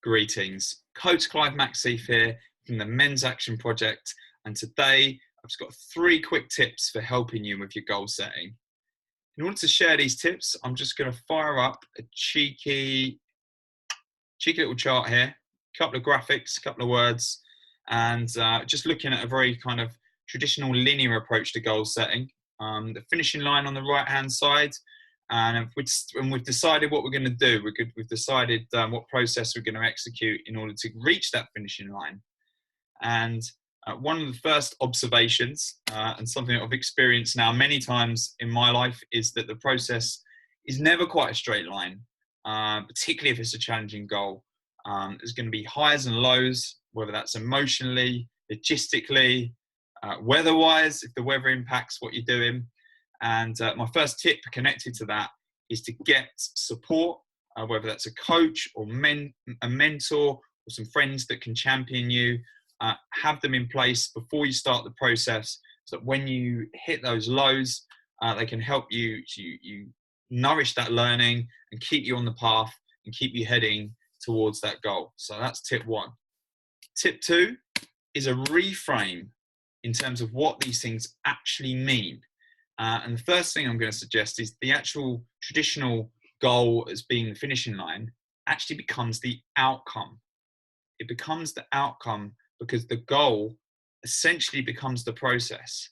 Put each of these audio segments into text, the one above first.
Greetings, Coach Clive Maxheath here from the Men's Action Project, and today I've just got 3 quick tips for helping you with your goal setting. In order to share these tips, I'm just going to fire up a cheeky little chart here, a couple of graphics, a couple of words, and just looking at a very kind of traditional linear approach to goal setting. The finishing line on the right-hand side. And we've decided what we're going to do. We've decided what process we're going to execute in order to reach that finishing line. And one of the first observations, and something that I've experienced now many times in my life, is that the process is never quite a straight line, particularly if it's a challenging goal. There's going to be highs and lows, whether that's emotionally, logistically, weather-wise, if the weather impacts what you're doing. And my first tip connected to that is to get support, whether that's a coach or a mentor or some friends that can champion you. Have them in place before you start the process, so that when you hit those lows, they can help you nourish that learning and keep you on the path and keep you heading towards that goal. So that's tip 1. Tip 2 is a reframe in terms of what these things actually mean. And the first thing I'm going to suggest is the actual traditional goal as being the finishing line actually becomes the outcome. It becomes the outcome because the goal essentially becomes the process.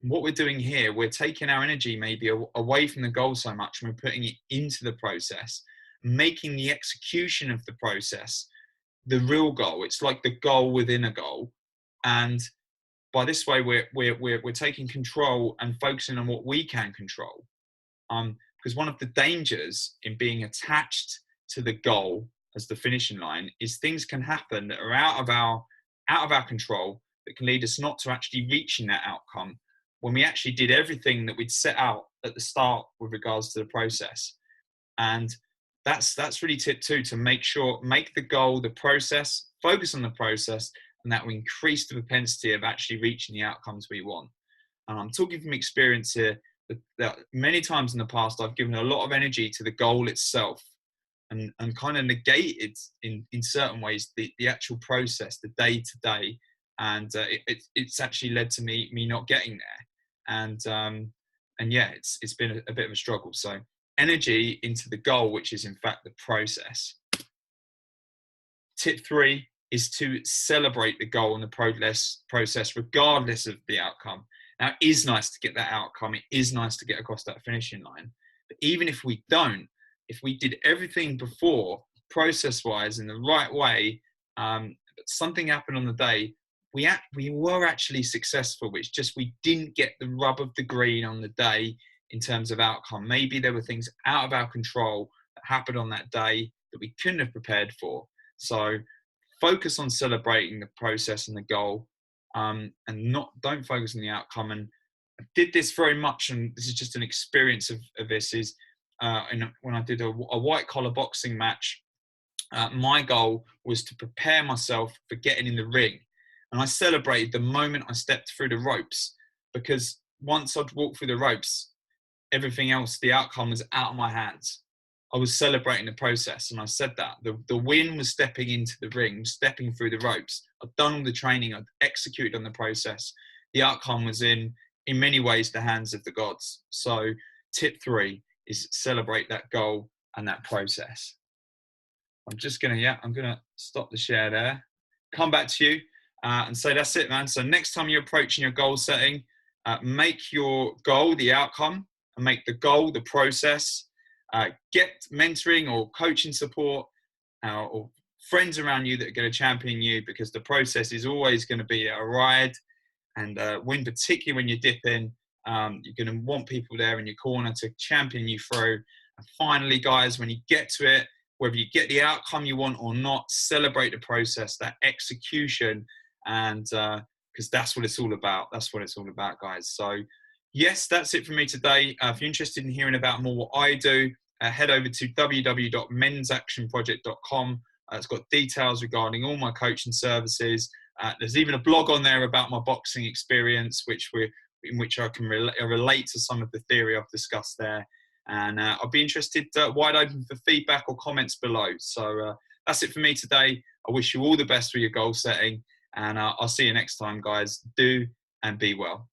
And what we're doing here, we're taking our energy maybe away from the goal so much, and we're putting it into the process, making the execution of the process the real goal. It's like the goal within a goal. And by this way, we're taking control and focusing on what we can control. Because one of the dangers in being attached to the goal as the finishing line is things can happen that are out of our control, that can lead us not to actually reaching that outcome when we actually did everything that we'd set out at the start with regards to the process. And that's really tip 2, to make the goal the process, focus on the process, and that will increase the propensity of actually reaching the outcomes we want. And I'm talking from experience here that many times in the past, I've given a lot of energy to the goal itself and kind of negated in certain ways the actual process, the day to day. And it's actually led to me not getting there. And yeah, it's been a bit of a struggle. So energy into the goal, which is in fact the process. Tip 3 is to celebrate the goal and the process regardless of the outcome. Now, it is nice to get that outcome. It is nice to get across that finishing line. But even if we don't, if we did everything before, process-wise, in the right way, but something happened on the day, we were actually successful, which just we didn't get the rub of the green on the day in terms of outcome. Maybe there were things out of our control that happened on that day that we couldn't have prepared for. So focus on celebrating the process and the goal, and don't focus on the outcome. And I did this very much, and this is just an experience of this, is when I did a white collar boxing match, my goal was to prepare myself for getting in the ring. And I celebrated the moment I stepped through the ropes, because once I'd walked through the ropes, everything else, the outcome was out of my hands. I was celebrating the process, and I said that. The win was stepping into the ring, stepping through the ropes. I'd done all the training, I'd executed on the process. The outcome was in many ways the hands of the gods. So tip 3 is celebrate that goal and that process. I'm gonna stop the share there. Come back to you and say, that's it, man. So next time you're approaching your goal setting, make your goal the outcome and make the goal the process. Get mentoring or coaching support or friends around you that are going to champion you, because the process is always going to be a ride. And particularly when you dip in, you're going to want people there in your corner to champion you through. And finally, guys, when you get to it, whether you get the outcome you want or not, celebrate the process, that execution, and because that's what it's all about. That's what it's all about, guys. So yes, that's it for me today. If you're interested in hearing about more what I do, head over to www.mensactionproject.com. It's got details regarding all my coaching services. There's even a blog on there about my boxing experience, in which I can relate to some of the theory I've discussed there. And I'll be interested, wide open for feedback or comments below. So that's it for me today. I wish you all the best with your goal setting, and I'll see you next time, guys. Do and be well.